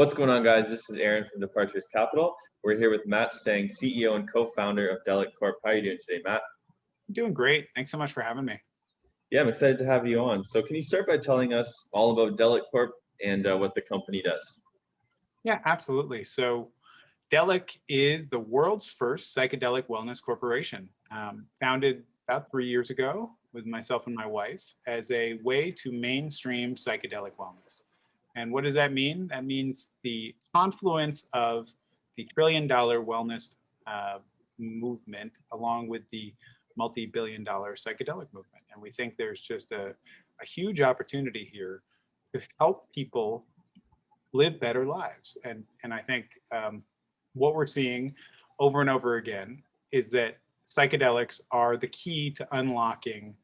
What's going on, guys? This is Aaron from Departures Capital. We're here with Matt Stang, CEO and co-founder of Delic Corp. How are you doing today, Matt? I'm doing great. Thanks so much for having me. Yeah, I'm excited to have you on. So can you start by telling us all about Delic Corp and what the company does? Yeah, absolutely. So Delic is the world's first psychedelic wellness corporation, founded about 3 years ago with myself and my wife as a way to mainstream psychedelic wellness. And what does that mean? That means the confluence of the trillion-dollar wellness movement along with the multi-billion-dollar psychedelic movement. And we think there's just a huge opportunity here to help people live better lives. And I think what we're seeing over and over again is that psychedelics are the key to unlocking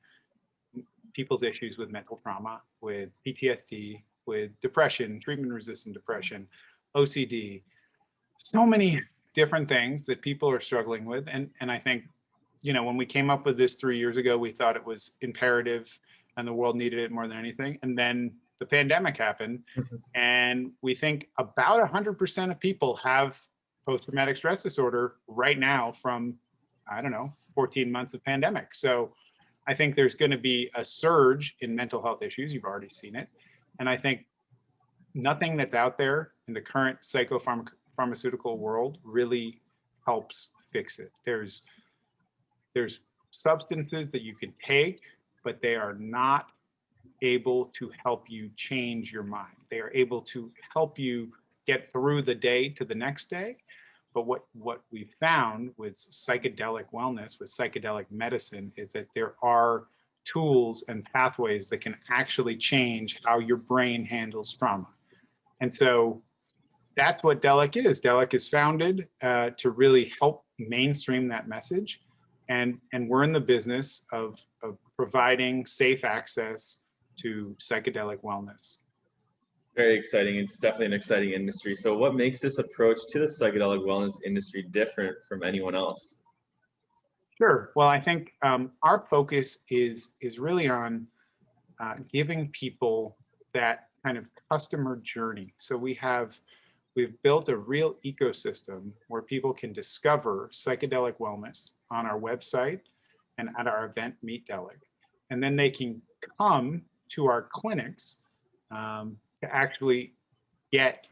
people's issues with mental trauma, with PTSD, with depression, treatment-resistant depression, OCD, so many different things that people are struggling with. And I think, you know, when we came up with this 3 years ago, we thought it was imperative and the world needed it more than anything. And then the pandemic happened, and we think about 100% of people have post-traumatic stress disorder right now from, I don't know, 14 months of pandemic. So I think there's going to be a surge in mental health issues. You've already seen it. And I think nothing that's out there in the current psychopharmaceutical world really helps fix it. There's substances that you can take, but they are not able to help you change your mind. They are able to help you get through the day to the next day. But what we've found with psychedelic wellness, with psychedelic medicine, is that there are tools and pathways that can actually change how your brain handles trauma. And so that's what Delic is. Delic is founded to really help mainstream that message. And we're in the business of providing safe access to psychedelic wellness. Very exciting. It's definitely an exciting industry. So what makes this approach to the psychedelic wellness industry different from anyone else? Sure. Well, I think our focus is really on giving people that kind of customer journey. So we've built a real ecosystem where people can discover psychedelic wellness on our website and at our event Meet Delic. And then they can come to our clinics to actually get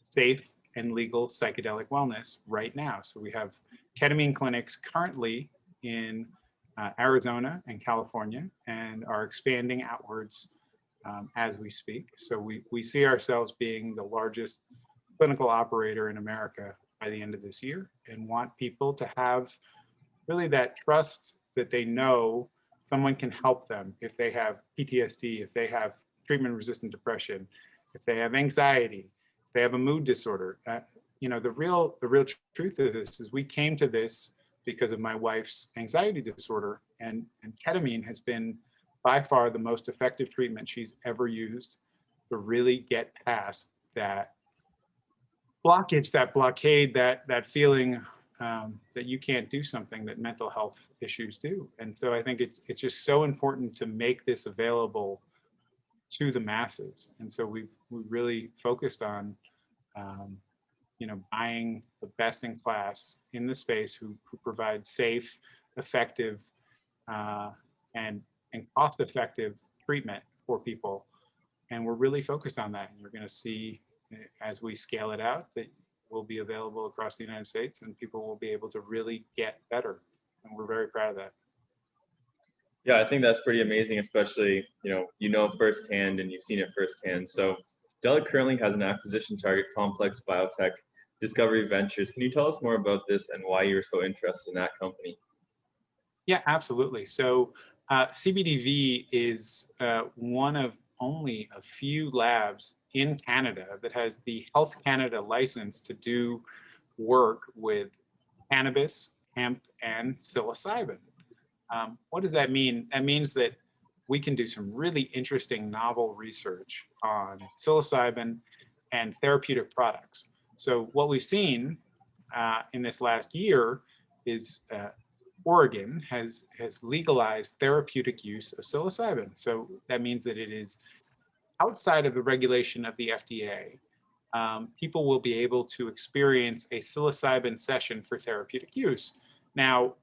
safe and legal psychedelic wellness right now. So we have ketamine clinics currently in Arizona and California, and are expanding outwards as we speak. So we see ourselves being the largest clinical operator in America by the end of this year, and want people to have really that trust that they know someone can help them if they have PTSD, if they have treatment-resistant depression, if they have anxiety, if they have a mood disorder. You know, the real truth of this is we came to this because of my wife's anxiety disorder, and ketamine has been by far the most effective treatment she's ever used to really get past that blockage, that blockade, that feeling that you can't do something that mental health issues do. And so I think it's just so important to make this available to the masses. And so we really focused on buying the best in class in the space who provide safe, effective, and cost-effective treatment for people. And we're really focused on that. And you're going to see as we scale it out that will be available across the United States, and people will be able to really get better. And we're very proud of that. Yeah, I think that's pretty amazing, especially, you know firsthand and you've seen it firsthand. So Delic currently has an acquisition target, Complex Biotech Discovery Ventures. Can you tell us more about this and why you're so interested in that company? Yeah, absolutely. So CBDV is one of only a few labs in Canada that has the Health Canada license to do work with cannabis, hemp, and psilocybin. What does that mean? That means that we can do some really interesting novel research on psilocybin and therapeutic products. So what we've seen in this last year is Oregon has legalized therapeutic use of psilocybin. So that means that it is outside of the regulation of the FDA, people will be able to experience a psilocybin session for therapeutic use. Now,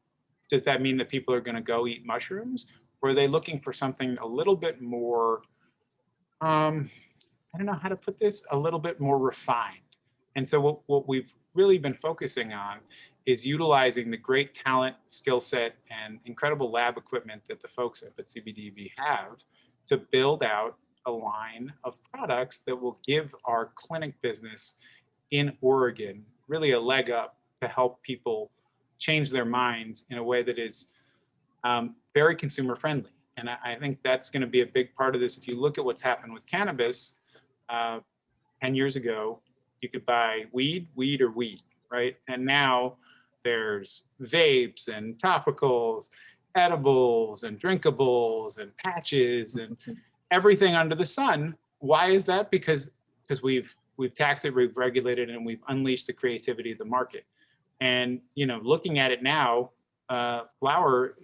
does that mean that people are going to go eat mushrooms, or are they looking for something a little bit more, I don't know how to put this, a little bit more refined? And so what we've really been focusing on is utilizing the great talent, skill set, and incredible lab equipment that the folks up at CBDV have to build out a line of products that will give our clinic business in Oregon really a leg up to help people change their minds in a way that is very consumer friendly. And I think that's going to be a big part of this. If you look at what's happened with cannabis, 10 years ago, you could buy weed, right? And now there's vapes and topicals, edibles and drinkables and patches and everything under the sun. Why is that? Because we've taxed it, we've regulated it, and we've unleashed the creativity of the market. And looking at it now, flower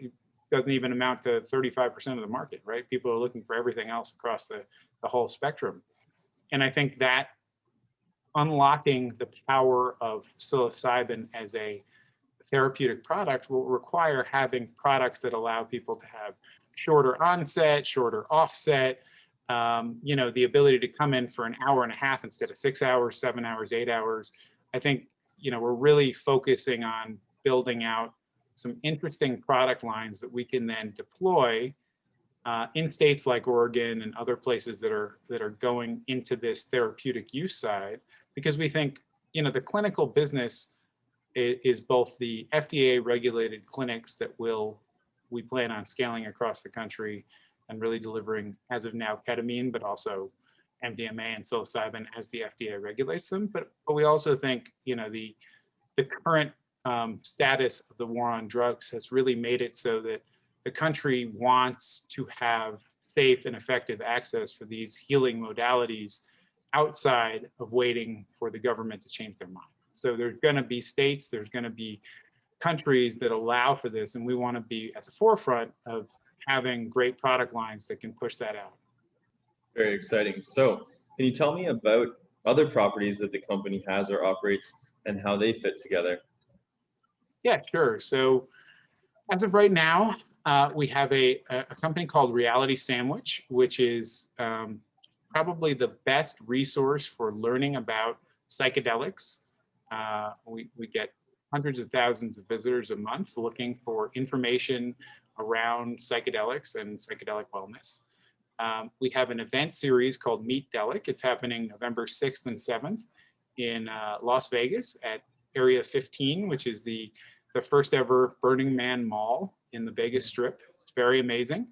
doesn't even amount to 35% of the market, right? People are looking for everything else across the whole spectrum. And I think that unlocking the power of psilocybin as a therapeutic product will require having products that allow people to have shorter onset, shorter offset, the ability to come in for an hour and a half instead of 6 hours, 7 hours, 8 hours. I think, we're really focusing on building out some interesting product lines that we can then deploy in states like Oregon and other places that are going into this therapeutic use side, because we think, the clinical business is both the FDA regulated clinics that we plan on scaling across the country and really delivering, as of now, ketamine, but also MDMA and psilocybin as the FDA regulates them. But we also think, the current status of the war on drugs has really made it so that the country wants to have safe and effective access for these healing modalities outside of waiting for the government to change their mind. So there's going to be states, there's going to be countries that allow for this, and we want to be at the forefront of having great product lines that can push that out. Very exciting. So can you tell me about other properties that the company has or operates and how they fit together? Yeah, sure. So as of right now, we have a company called Reality Sandwich, which is probably the best resource for learning about psychedelics. We get hundreds of thousands of visitors a month looking for information around psychedelics and psychedelic wellness. We have an event series called Meet Delic. It's happening November 6th and 7th in Las Vegas at Area 15, which is the first ever Burning Man Mall in the Vegas Strip. It's very amazing.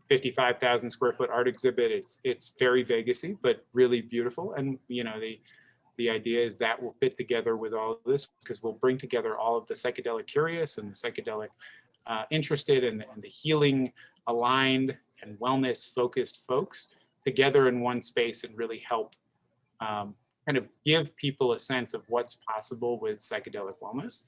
55,000 square foot art exhibit. It's very Vegasy, but really beautiful. And the idea is that will fit together with all of this because we'll bring together all of the psychedelic curious and the psychedelic interested and the healing aligned and wellness focused folks together in one space and really help kind of give people a sense of what's possible with psychedelic wellness.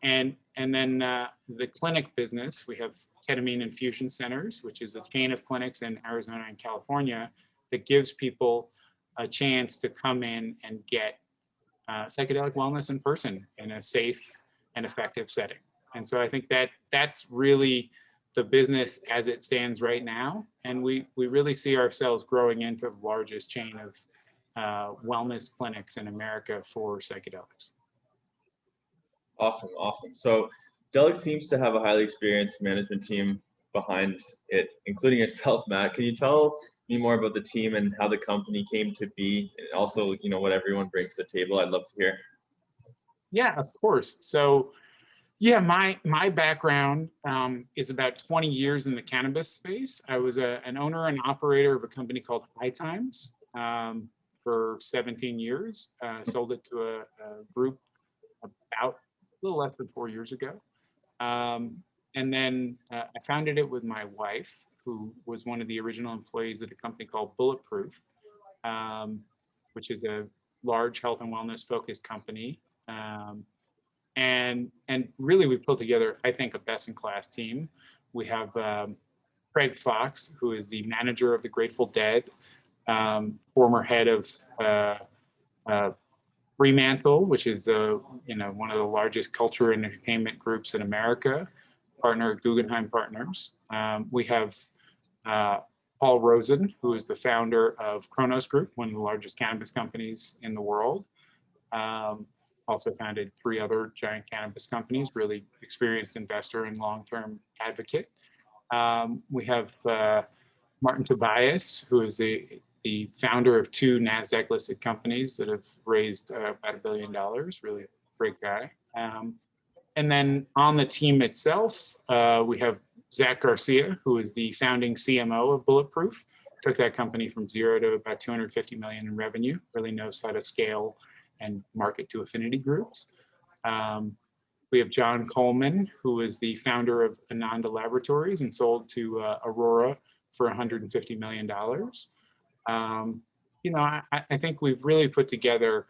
And then the clinic business, we have ketamine infusion centers, which is a chain of clinics in Arizona and California that gives people a chance to come in and get psychedelic wellness in person in a safe and effective setting. And so I think that's really the business as it stands right now. And we really see ourselves growing into the largest chain of wellness clinics in America for psychedelics. Awesome. So Delic seems to have a highly experienced management team behind it, including yourself, Matt. Can you tell me more about the team and how the company came to be, and also, what everyone brings to the table? I'd love to hear. Yeah, of course. So, yeah, my background is about 20 years in the cannabis space. I was an owner and operator of a company called High Times for 17 years. Sold it to a group about a little less than 4 years ago. And then I founded it with my wife, who was one of the original employees at a company called Bulletproof, which is a large health and wellness focused company. And really we've put together, I think, a best-in-class team. We have Craig Fox, who is the manager of the Grateful Dead, former head of Fremantle, which is one of the largest culture and entertainment groups in America, partner at Guggenheim Partners. We have Paul Rosen, who is the founder of Kronos Group, one of the largest cannabis companies in the world. Also founded 3 other giant cannabis companies, really experienced investor and long-term advocate. We have Martin Tobias, who is the founder of 2 NASDAQ listed companies that have raised about $1 billion, really a great guy. And then on the team itself, we have Zach Garcia, who is the founding CMO of Bulletproof, took that company from 0 to about 250 million in revenue, really knows how to scale and market to affinity groups. We have John Coleman, who is the founder of Ananda Laboratories and sold to Aurora for $150 million. I think we've really put together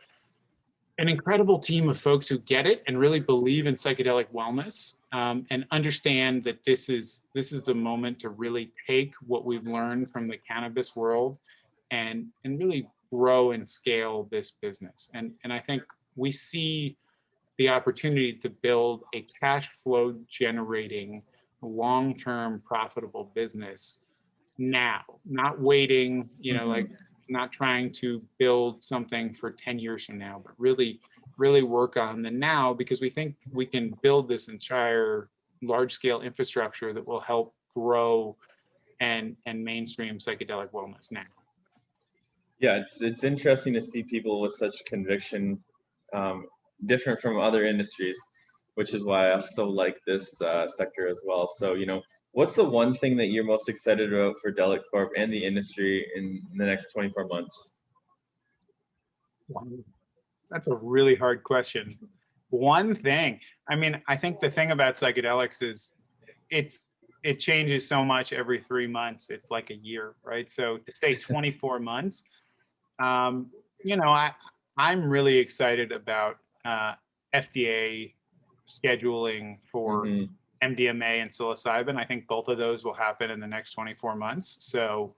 an incredible team of folks who get it and really believe in psychedelic wellness, and understand that this is the moment to really take what we've learned from the cannabis world and really grow and scale this business. And I think we see the opportunity to build a cash flow generating, long-term profitable business now, not waiting, like not trying to build something for 10 years from now, but really work on the now, because we think we can build this entire large scale infrastructure that will help grow and mainstream psychedelic wellness now. Yeah, it's interesting to see people with such conviction, different from other industries, which is why I also like this sector as well. So, what's the one thing that you're most excited about for Delic Corp and the industry in the next 24 months? That's a really hard question. One thing, I think the thing about psychedelics is it changes so much every 3 months. It's like a year, right? So to say 24 months, I'm really excited about FDA scheduling for MDMA and psilocybin. I think both of those will happen in the next 24 months. So,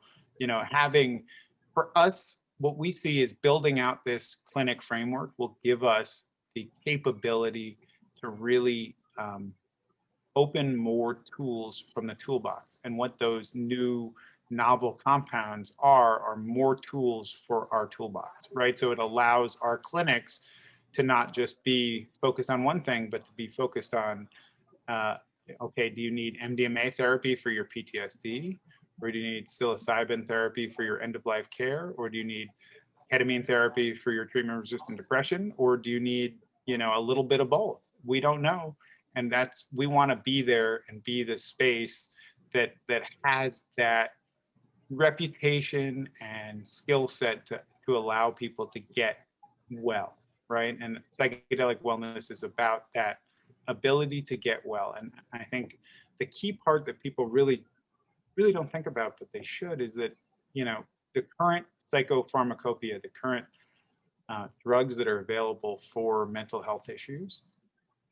for us, what we see is building out this clinic framework will give us the capability to really open more tools from the toolbox. And what those new novel compounds are more tools for our toolbox, right? So it allows our clinics to not just be focused on one thing, but to be focused on, okay, do you need MDMA therapy for your PTSD? Or do you need psilocybin therapy for your end-of-life care? Or do you need ketamine therapy for your treatment-resistant depression? Or do you need, a little bit of both? We don't know. And we want to be there and be the space that has that reputation and skill set to allow people to get well, right? And psychedelic wellness is about that ability to get well. And I think the key part that people really don't think about, but they should, is that, the current psychopharmacopoeia, the current drugs that are available for mental health issues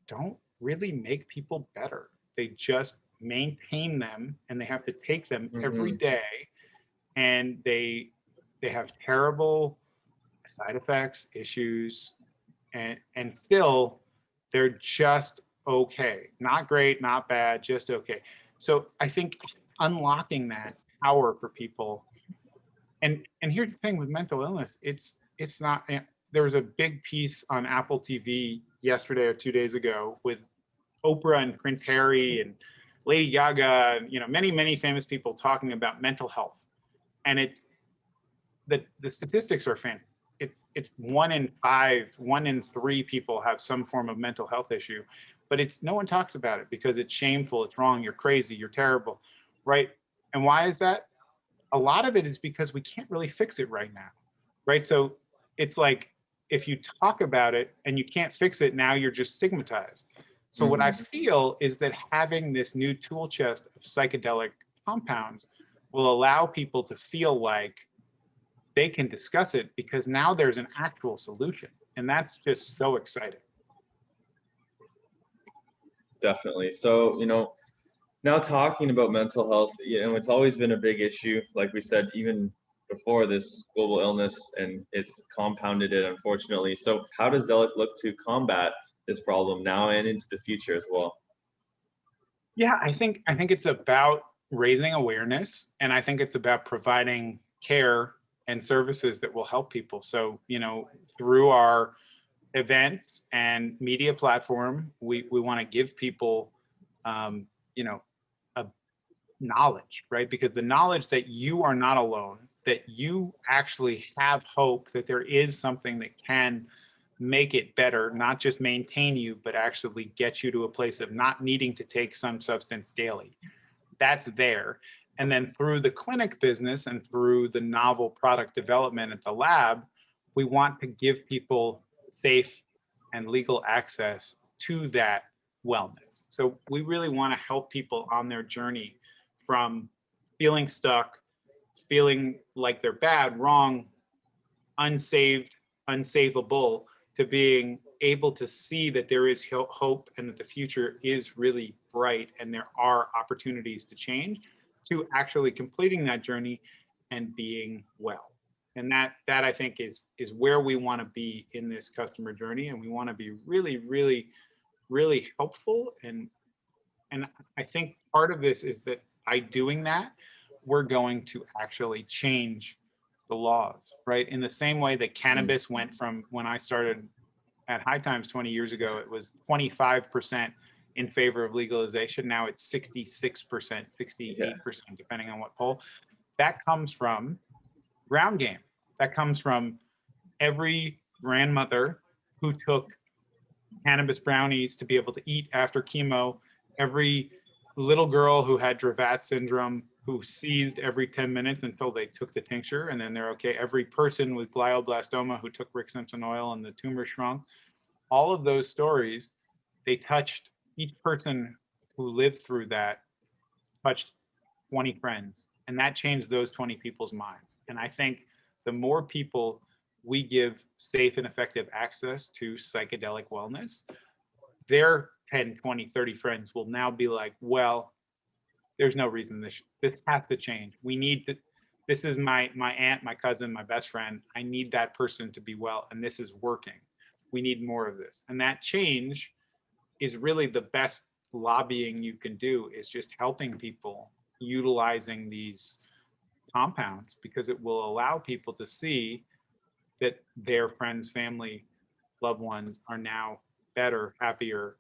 don't really make people better. They just maintain them, and they have to take them every day, and they have terrible side effects, issues, and still they're just okay. Not great, not bad, just okay. So I think unlocking that power for people, and here's the thing with mental illness, it's not, there was a big piece on Apple TV yesterday or 2 days ago with Oprah and Prince Harry and Lady Gaga, and many famous people talking about mental health. And it's the statistics are fantastic. It's 1 in 5, 1 in 3 people have some form of mental health issue, but no one talks about it because it's shameful, it's wrong, you're crazy, you're terrible, right? And why is that? A lot of it is because we can't really fix it right now, right? So it's like, if you talk about it and you can't fix it, now you're just stigmatized. So what I feel is that having this new tool chest of psychedelic compounds will allow people to feel like they can discuss it, because now there's an actual solution. And that's just so exciting. Definitely. So, now talking about mental health, it's always been a big issue. Like we said, even before this global illness, and it's compounded it, unfortunately. So how does Delic look to combat this problem now and into the future as well? Yeah, I think it's about raising awareness, and I think it's about providing care and services that will help people. So, through our events and media platform, we want to give people, a knowledge, right? Because the knowledge that you are not alone, that you actually have hope, that there is something that can make it better, not just maintain you, but actually get you to a place of not needing to take some substance daily. That's there. And then through the clinic business and through the novel product development at the lab, we want to give people safe and legal access to that wellness. So we really want to help people on their journey from feeling stuck, feeling like they're bad, wrong, unsaved, unsavable, to being able to see that there is hope and that the future is really bright and there are opportunities to change, to actually completing that journey and being well. And that I think is where we want to be in this customer journey. And we want to be really, really, really helpful. And I think part of this is that by doing that, we're going to actually change the laws, right? In the same way that cannabis went from, when I started at High Times 20 years ago, it was 25% in favor of legalization. Now it's 66%, 68%, depending on what poll. That comes from ground game. That comes from every grandmother who took cannabis brownies to be able to eat after chemo, every little girl who had Dravet syndrome who seized every 10 minutes until they took the tincture and then they're okay, every person with glioblastoma who took Rick Simpson oil and the tumor shrunk. All of those stories, they touched, each person who lived through that touched 20 friends, and that changed those 20 people's minds. And I think the more people we give safe and effective access to psychedelic wellness, their 10, 20, 30 friends will now be like, well, there's no reason this has to change. We need to, this is my aunt, my cousin, my best friend. I need that person to be well, and this is working. We need more of this. And that change is really the best lobbying you can do, is just helping people utilizing these compounds, because it will allow people to see that their friends, family, loved ones are now better, happier,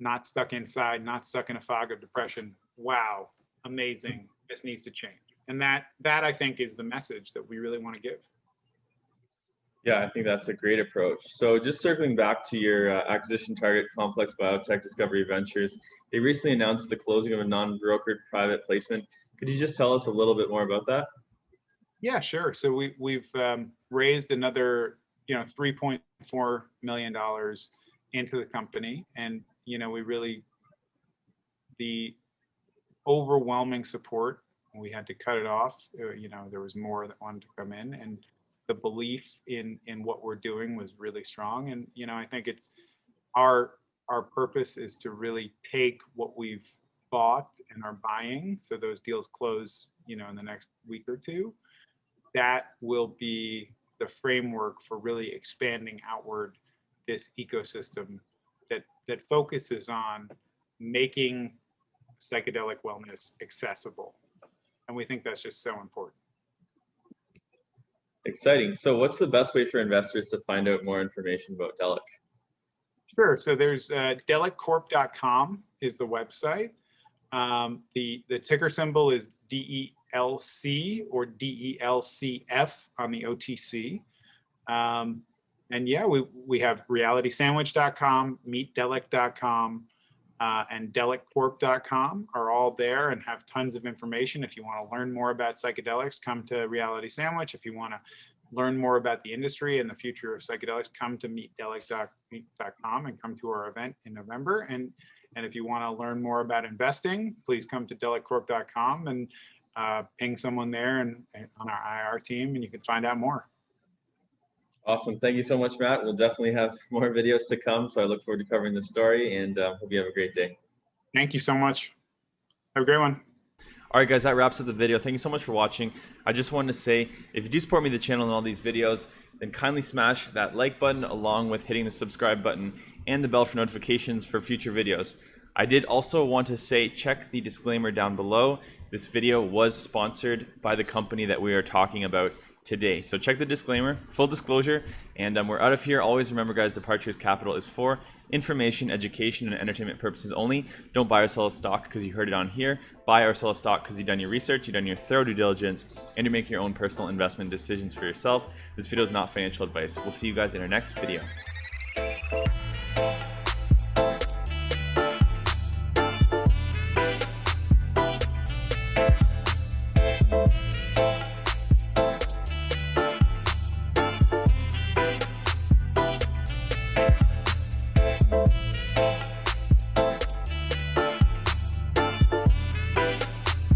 not stuck inside, not stuck in a fog of depression. Wow, amazing. This needs to change. And that I think is the message that we really want to give. Yeah, I think that's a great approach. So just circling back to your acquisition target, Complex Biotech Discovery Ventures, they recently announced the closing of a non-brokered private placement. Could you just tell us a little bit more about that? Yeah, sure. So we've raised another, $3.4 million into the company, and we really, the overwhelming support, we had to cut it off. There was more that wanted to come in, and the belief in what we're doing was really strong. And I think it's our purpose is to really take what we've bought and are buying, so those deals close in the next week or two. That will be the framework for really expanding outward this ecosystem that focuses on making psychedelic wellness accessible. And we think that's just so important. Exciting. So what's the best way for investors to find out more information about Delic? Sure. So there's deliccorp.com is the website. The ticker symbol is DELC or DELCF on the OTC. And yeah, we have realitysandwich.com, meetdelic.com, and deliccorp.com are all there and have tons of information. If you want to learn more about psychedelics, come to Reality Sandwich. If you want to learn more about the industry and the future of psychedelics, come to meetdelic.com and come to our event in November. And if you want to learn more about investing, please come to deliccorp.com and ping someone there and on our IR team, and you can find out more. Awesome. Thank you so much, Matt. We'll definitely have more videos to come, so I look forward to covering the story, and hope you have a great day. Thank you so much. Have a great one. All right, guys, that wraps up the video. Thank you so much for watching. I just wanted to say, if you do support me, the channel, and all these videos, then kindly smash that like button along with hitting the subscribe button and the bell for notifications for future videos. I did also want to say, check the disclaimer down below. This video was sponsored by the company that we are talking about today. So check the disclaimer, full disclosure, and we're out of here. Always remember, guys, Departures Capital is for information, education, and entertainment purposes only. Don't buy or sell a stock because you heard it on here. Buy or sell a stock because you've done your research, you've done your thorough due diligence, and you're making your own personal investment decisions for yourself. This video is not financial advice. We'll see you guys in our next video.